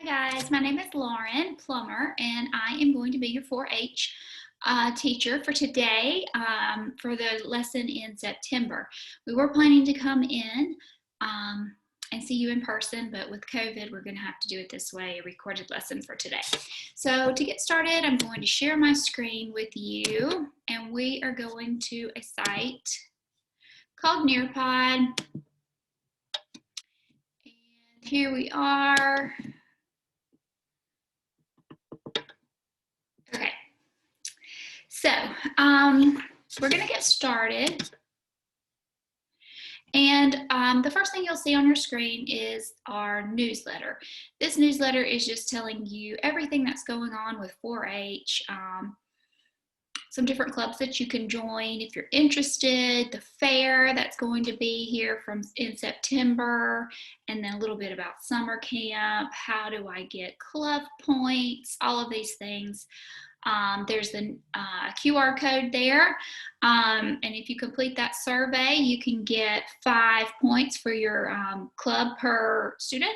Guys, my name is Lauren Plummer, and I am going to be your 4-H teacher for today for the lesson in September. We were planning to come in and see you in person, but with COVID, we're going to have to do it this way, a recorded lesson for today. So to get started, I'm going to share my screen with you, and we are going to a site called Nearpod. And here we are. Okay, so we're going to get started. And the first thing you'll see on your screen is our newsletter. This newsletter is just telling you everything that's going on with 4-H, some different clubs that you can join if you're interested, the fair that's going to be here in September, and then a little bit about summer camp, how do I get club points, all of these things. There's the QR code there, and if you complete that survey, you can get 5 points for your club per student.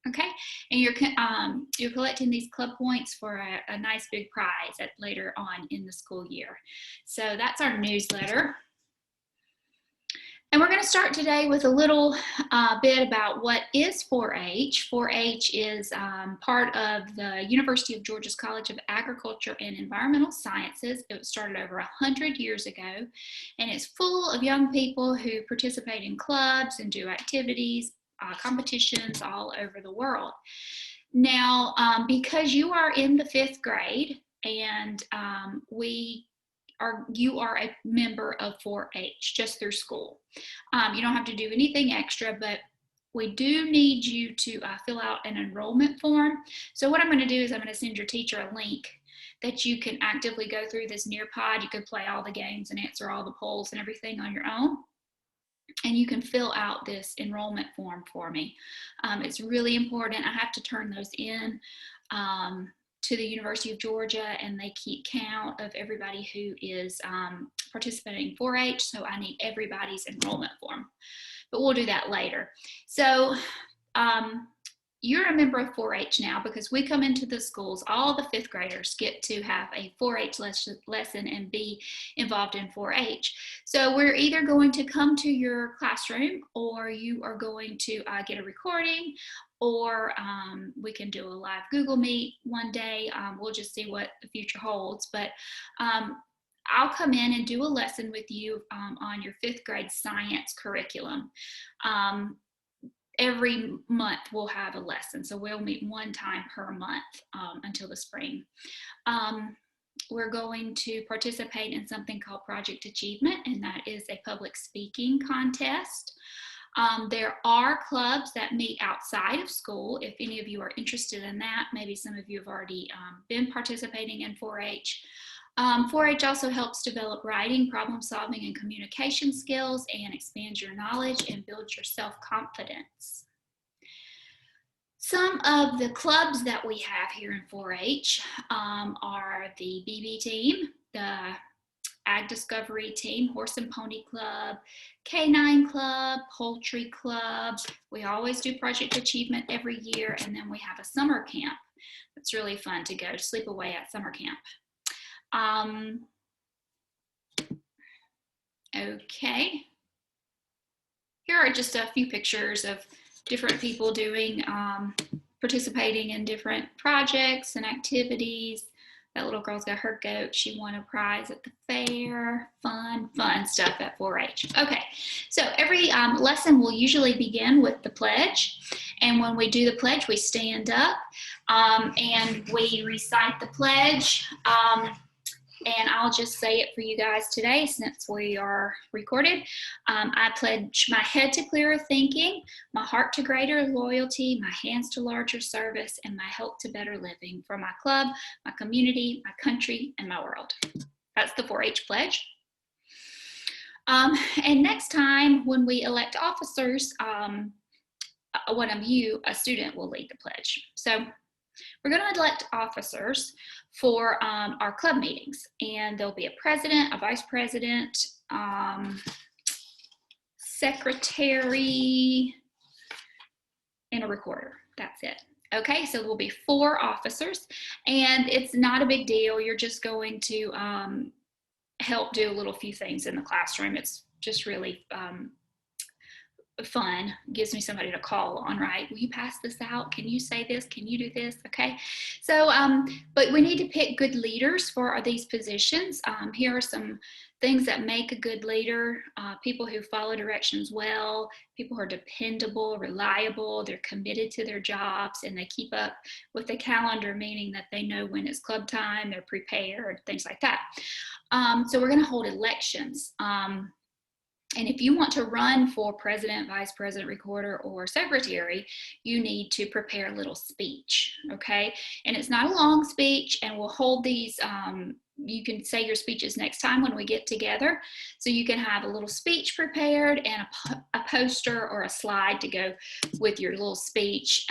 Okay, and you're collecting these club points for a nice big prize later on in the school year. So that's our newsletter. And we're going to start today with a little bit about what is 4-H. 4-H is part of the University of Georgia's College of Agriculture and Environmental Sciences. It was started over 100 years ago, and it's full of young people who participate in clubs and do activities, competitions all over the world. Now, because you are in the 5th grade and you are a member of 4-H just through school. You don't have to do anything extra, but we do need you to fill out an enrollment form. So what I'm going to do is I'm going to send your teacher a link that you can actively go through this Nearpod. You can play all the games and answer all the polls and everything on your own. And you can fill out this enrollment form for me. It's really important. I have to turn those in to the University of Georgia, and they keep count of everybody who is participating in 4-H, so I need everybody's enrollment form. But we'll do that later. So you're a member of 4-H now because we come into the schools, all the 5th graders get to have a 4-H lesson and be involved in 4-H. So we're either going to come to your classroom, or you are going to get a recording, or we can do a live Google Meet one day. We'll just see what the future holds. But I'll come in and do a lesson with you on your 5th grade science curriculum. Every month we'll have a lesson, so we'll meet one time per month until the spring. We're going to participate in something called Project Achievement, and that is a public speaking contest. There are clubs that meet outside of school. If any of you are interested in that, maybe some of you have already been participating in 4-H. 4-H also helps develop writing, problem solving, and communication skills, and expands your knowledge and builds your self-confidence. Some of the clubs that we have here in 4-H are the BB team, the Ag Discovery team, Horse and Pony Club, Canine Club, Poultry Club. We always do Project Achievement every year, and then we have a summer camp. It's really fun to go sleep away at summer camp. Okay, here are just a few pictures of different people doing, participating in different projects and activities. That little girl's got her goat. She won a prize at the fair. Fun stuff at 4-H. Okay, so every lesson will usually begin with the pledge. And when we do the pledge, we stand up and we recite the pledge. And I'll just say it for you guys today since we are recorded. I pledge my head to clearer thinking, my heart to greater loyalty, my hands to larger service, and my health to better living for my club, my community, my country, and my world. That's the 4-H pledge. And next time when we elect officers, one of you, a student, will lead the pledge. So we're going to elect officers for our club meetings, and there'll be a president, a vice president, secretary, and a recorder. That's it. Okay, so there will be 4 officers, and it's not a big deal. You're just going to help do a little few things in the classroom. It's just really fun. Gives me somebody to call on, right? Will you pass this out? Can you say this? Can you do this? Okay. So, but we need to pick good leaders for these positions. Here are some things that make a good leader: people who follow directions well, people who are dependable, reliable, they're committed to their jobs, and they keep up with the calendar, meaning that they know when it's club time, they're prepared, things like that. So we're going to hold elections. And if you want to run for president, vice president, recorder, or secretary, you need to prepare a little speech, okay? And it's not a long speech, and we'll hold these, you can say your speeches next time when we get together. So you can have a little speech prepared and a poster or a slide to go with your little speech.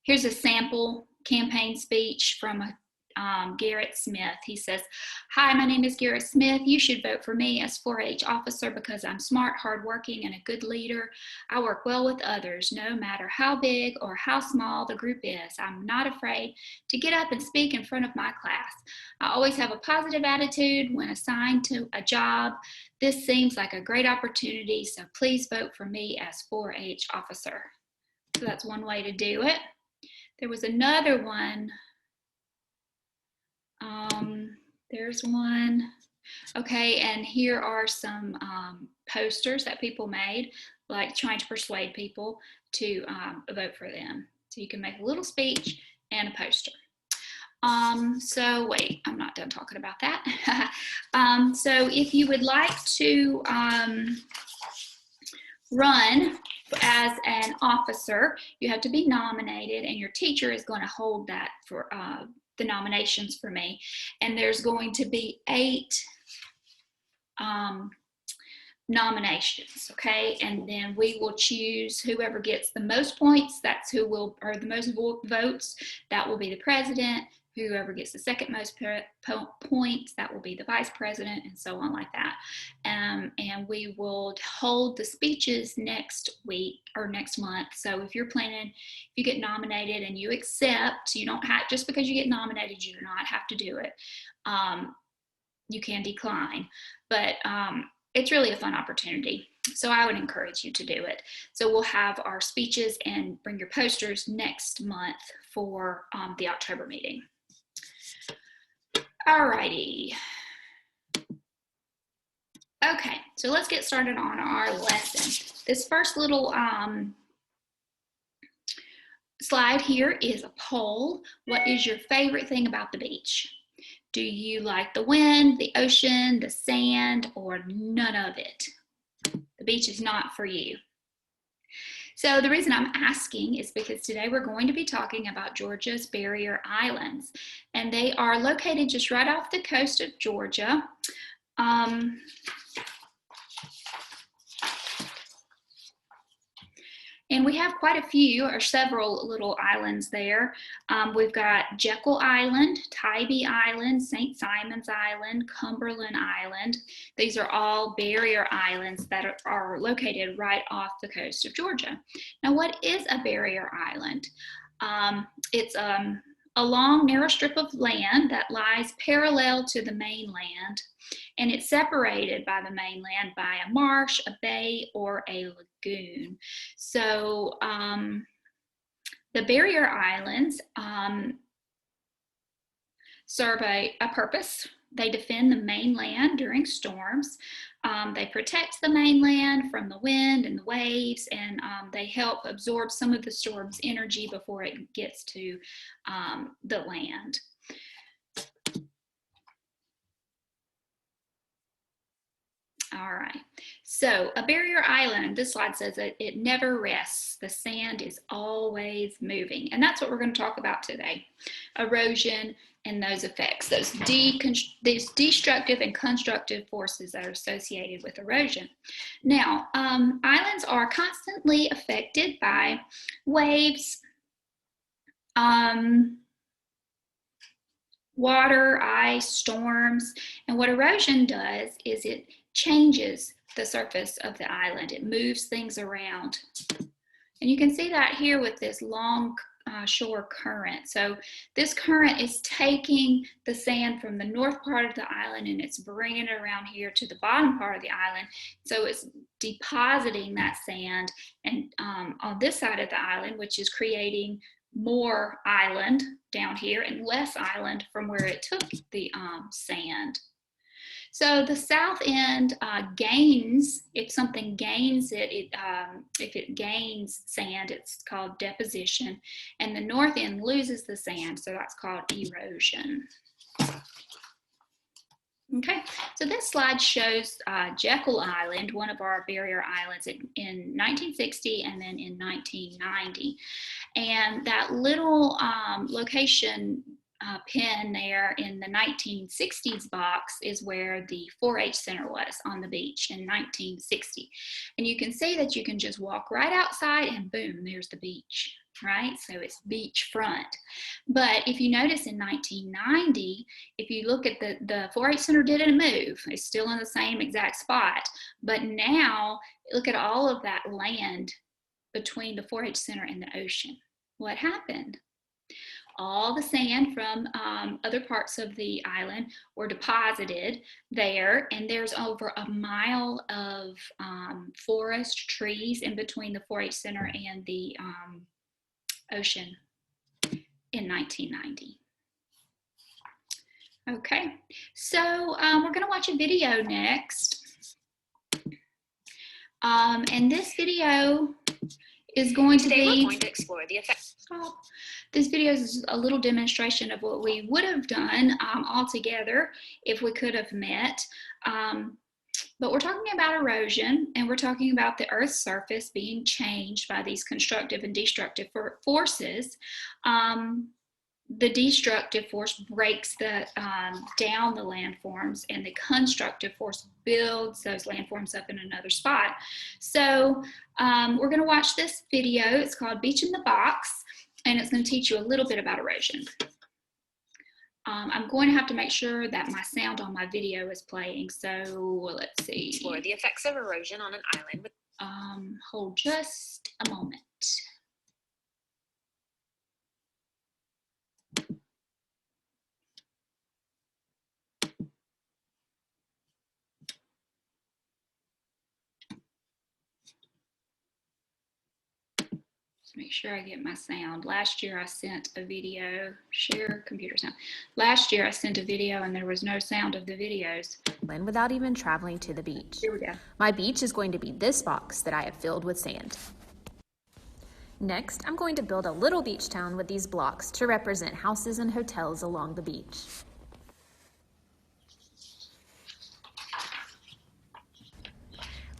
Here's a sample campaign speech from Garrett Smith. He says, "Hi, my name is Garrett Smith. You should vote for me as 4-H officer because I'm smart, hardworking, and a good leader. I work well with others, no matter how big or how small the group is. I'm not afraid to get up and speak in front of my class. I always have a positive attitude when assigned to a job. This seems like a great opportunity, so please vote for me as 4-H officer." So that's one way to do it. There was another one. There's one. Okay, and here are some posters that people made, like trying to persuade people to vote for them. So you can make a little speech and a poster. So wait, I'm not done talking about that. So if you would like to run as an officer, you have to be nominated, and your teacher is going to hold that for the nominations for me. And there's going to be 8 nominations, okay? And then we will choose whoever gets the most points, that's who will, or the most votes, that will be the president. Whoever gets the second most points, that will be the vice president, and so on like that. And we will hold the speeches next week or next month. So if you're planning, if you get nominated and you accept, you don't have, just because you get nominated, you do not have to do it. You can decline, but it's really a fun opportunity. So I would encourage you to do it. So we'll have our speeches and bring your posters next month for the October meeting. Alrighty. Okay, so let's get started on our lesson. This first little slide here is a poll. What is your favorite thing about the beach? Do you like the wind, the ocean, the sand, or none of it? The beach is not for you. So the reason I'm asking is because today we're going to be talking about Georgia's barrier islands, and they are located just right off the coast of Georgia. And we have quite a few, or several little islands there. We've got Jekyll Island, Tybee Island, St. Simon's Island, Cumberland Island. These are all barrier islands that are located right off the coast of Georgia. Now, what is a barrier island? It's a long, narrow strip of land that lies parallel to the mainland, and it's separated by the mainland by a marsh, a bay, or a lagoon. So the barrier islands serve a purpose. They defend the mainland during storms. They protect the mainland from the wind and the waves, and they help absorb some of the storm's energy before it gets to the land. All right, so a barrier island, this slide says that it never rests. The sand is always moving, and that's what we're going to talk about today. Erosion and those effects, those destructive and constructive forces that are associated with erosion. Now, islands are constantly affected by waves, water, ice, storms, and what erosion does is it changes the surface of the island. It moves things around. And you can see that here with this long shore current. So this current is taking the sand from the north part of the island and it's bringing it around here to the bottom part of the island. So it's depositing that sand and on this side of the island, which is creating more island down here and less island from where it took the sand. So the south end gains, if something gains if it gains sand, it's called deposition. And the north end loses the sand, so that's called erosion. Okay, so this slide shows Jekyll Island, one of our barrier islands in 1960 and then in 1990. And that little location pin there in the 1960s box is where the 4-H Center was on the beach in 1960. And you can see that you can just walk right outside and boom, there's the beach, right? So it's beachfront. But if you notice in 1990, if you look at the 4-H Center didn't move. It's still in the same exact spot. But now look at all of that land between the 4-H Center and the ocean. What happened? All the sand from other parts of the island were deposited there, and there's over a mile of forest trees in between the 4-H Center and the ocean in 1990. Okay, so we're going to watch a video next. And this video is going to be... Today we're going to explore the effects. This video is a little demonstration of what we would have done all together if we could have met. But we're talking about erosion, and we're talking about the Earth's surface being changed by these constructive and destructive forces. The destructive force breaks down the landforms, and the constructive force builds those landforms up in another spot. So we're going to watch this video. It's called Beach in the Box, and it's going to teach you a little bit about erosion. I'm going to have to make sure that my sound on my video is playing, so let's see. Explore the effects of erosion on an island with... Hold just a moment. Make sure I get my sound. Last year I sent a video, share computer sound. Last year I sent a video and there was no sound of the videos. Without even traveling to the beach. Here we go. My beach is going to be this box that I have filled with sand. Next, I'm going to build a little beach town with these blocks to represent houses and hotels along the beach.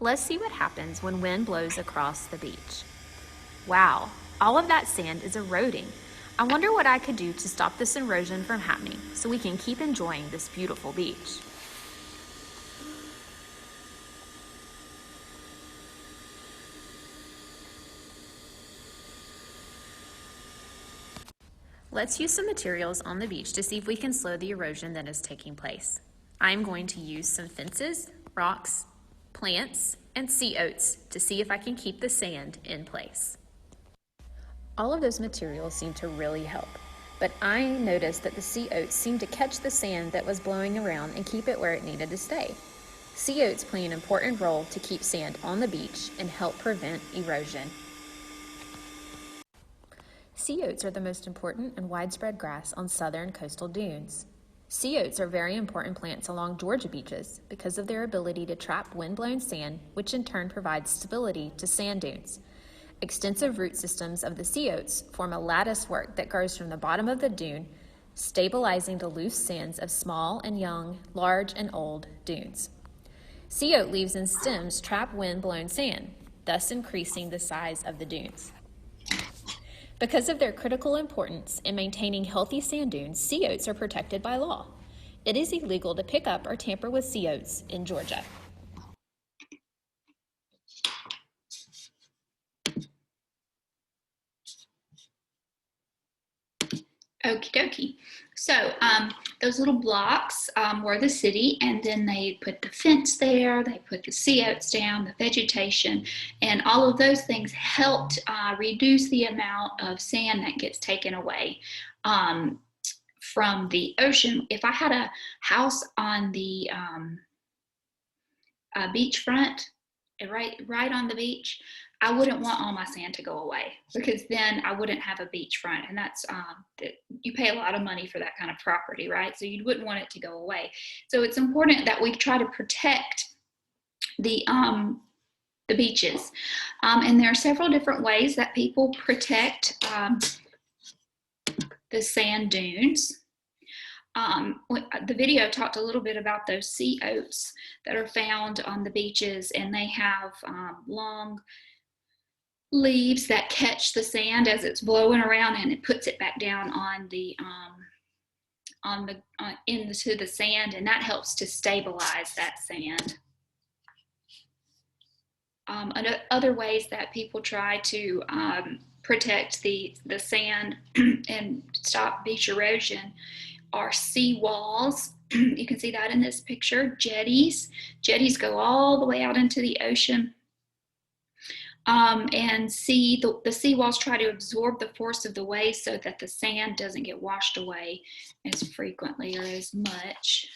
Let's see what happens when wind blows across the beach. Wow, all of that sand is eroding. I wonder what I could do to stop this erosion from happening so we can keep enjoying this beautiful beach. Let's use some materials on the beach to see if we can slow the erosion that is taking place. I'm going to use some fences, rocks, plants, and sea oats to see if I can keep the sand in place. All of those materials seem to really help, but I noticed that the sea oats seemed to catch the sand that was blowing around and keep it where it needed to stay. Sea oats play an important role to keep sand on the beach and help prevent erosion. Sea oats are the most important and widespread grass on southern coastal dunes. Sea oats are very important plants along Georgia beaches because of their ability to trap wind-blown sand, which in turn provides stability to sand dunes. Extensive root systems of the sea oats form a lattice work that grows from the bottom of the dune, stabilizing the loose sands of small and young, large and old dunes. Sea oat leaves and stems trap wind-blown sand, thus increasing the size of the dunes. Because of their critical importance in maintaining healthy sand dunes, sea oats are protected by law. It is illegal to pick up or tamper with sea oats in Georgia. Okie dokie. So those little blocks were the city, and then they put the fence there, they put the sea oats down, the vegetation, and all of those things helped reduce the amount of sand that gets taken away from the ocean. If I had a house on the beachfront, right on the beach, I wouldn't want all my sand to go away, because then I wouldn't have a beachfront, and that's you pay a lot of money for that kind of property, right? So you wouldn't want it to go away. So it's important that we try to protect the beaches, and there are several different ways that people protect the sand dunes. The video talked a little bit about those sea oats that are found on the beaches, and they have long leaves that catch the sand as it's blowing around, and it puts it back down into the sand, and that helps to stabilize that sand. Other ways that people try to protect the sand and stop beach erosion are sea walls. You can see that in this picture. Jetties go all the way out into the ocean. And the seawalls try to absorb the force of the waves so that the sand doesn't get washed away as frequently or as much.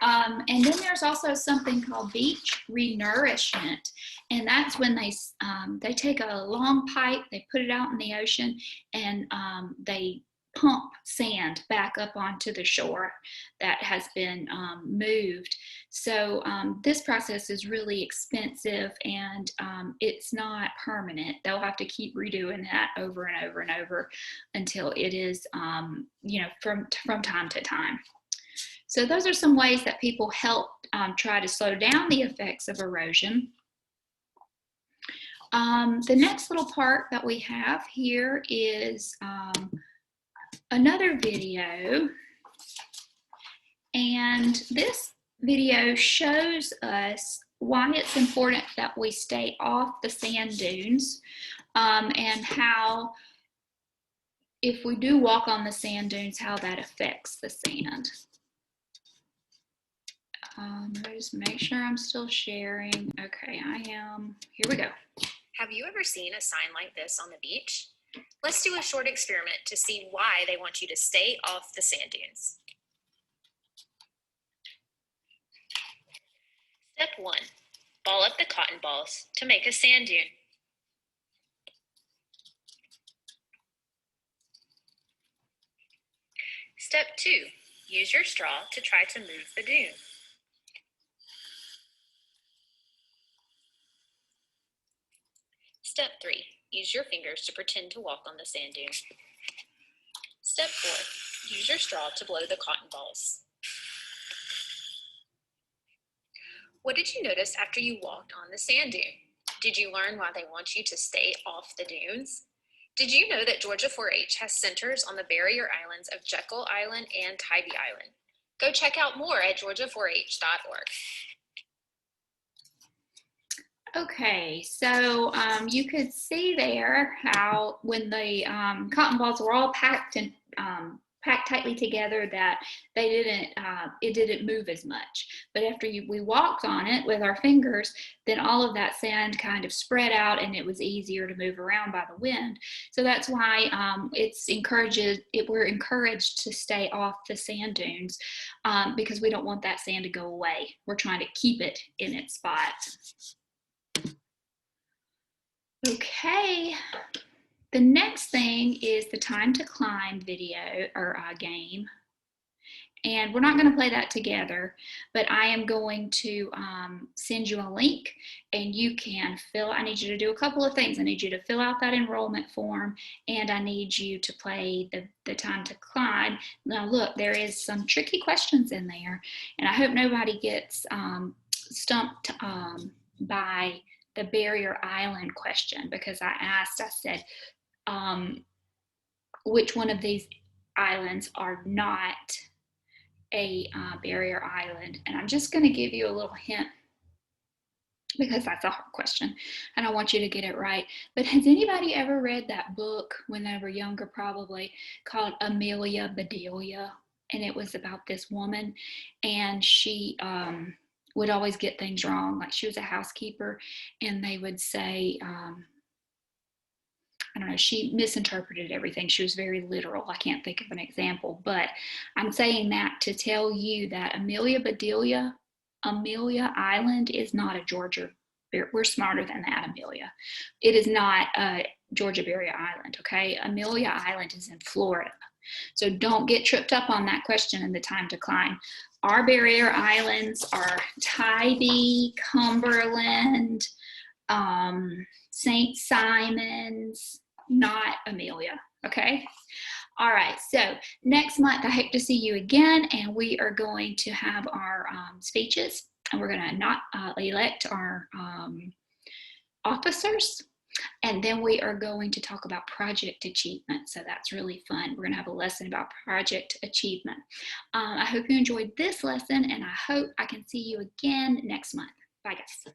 And then there's also something called beach renourishment, and that's when they take a long pipe, they put it out in the ocean, and they pump sand back up onto the shore that has been moved. So this process is really expensive, and it's not permanent. They'll have to keep redoing that over and over and over until it is, from time to time. So those are some ways that people help try to slow down the effects of erosion. The next little part that we have here is another video, and this video shows us why it's important that we stay off the sand dunes, and how, if we do walk on the sand dunes, how that affects the sand. Just make sure I'm still sharing. Okay, I am. Here we go. Have you ever seen a sign like this on the beach? Let's do a short experiment to see why they want you to stay off the sand dunes. Step 1. Ball up the cotton balls to make a sand dune. Step 2. Use your straw to try to move the dune. Step 3. Use your fingers to pretend to walk on the sand dune. Step 4. Use your straw to blow the cotton balls. What did you notice after you walked on the sand dune? Did you learn why they want you to stay off the dunes? Did you know that Georgia 4-H has centers on the barrier islands of Jekyll Island and Tybee Island? Go check out more at georgia4h.org. Okay, so you could see there how when the cotton balls were all packed and packed tightly together, that it didn't move as much. But after we walked on it with our fingers, then all of that sand kind of spread out, and it was easier to move around by the wind. So that's why we're encouraged to stay off the sand dunes, because we don't want that sand to go away. We're trying to keep it in its spot. Okay, the next thing is the time to climb video or game. And we're not going to play that together, but I am going to send you a link, and you can I need you to do a couple of things. I need you to fill out that enrollment form, and I need you to play the time to climb. Now look, there is some tricky questions in there, and I hope nobody gets stumped by the barrier island question, because I said, which one of these islands are not a barrier island? And I'm just going to give you a little hint because that's a hard question and I want you to get it right. But has anybody ever read that book when they were younger, probably, called Amelia Bedelia? And it was about this woman, and she would always get things wrong. Like, she was a housekeeper, and they would say, I don't know, she misinterpreted everything. She was very literal. I can't think of an example, but I'm saying that to tell you that Amelia Bedelia, Amelia Island is not a Georgia. We're smarter than that, Amelia. It is not a Georgia Barrier Island, okay? Amelia Island is in Florida. So don't get tripped up on that question in the time to climb. Our barrier islands are Tybee, Cumberland, St. Simon's, not Amelia, okay? All right, so next month, I hope to see you again, and we are going to have our speeches, and we're going to not elect our officers, and then we are going to talk about project achievement, so that's really fun. We're going to have a lesson about project achievement. I hope you enjoyed this lesson, and I hope I can see you again next month. Bye, guys.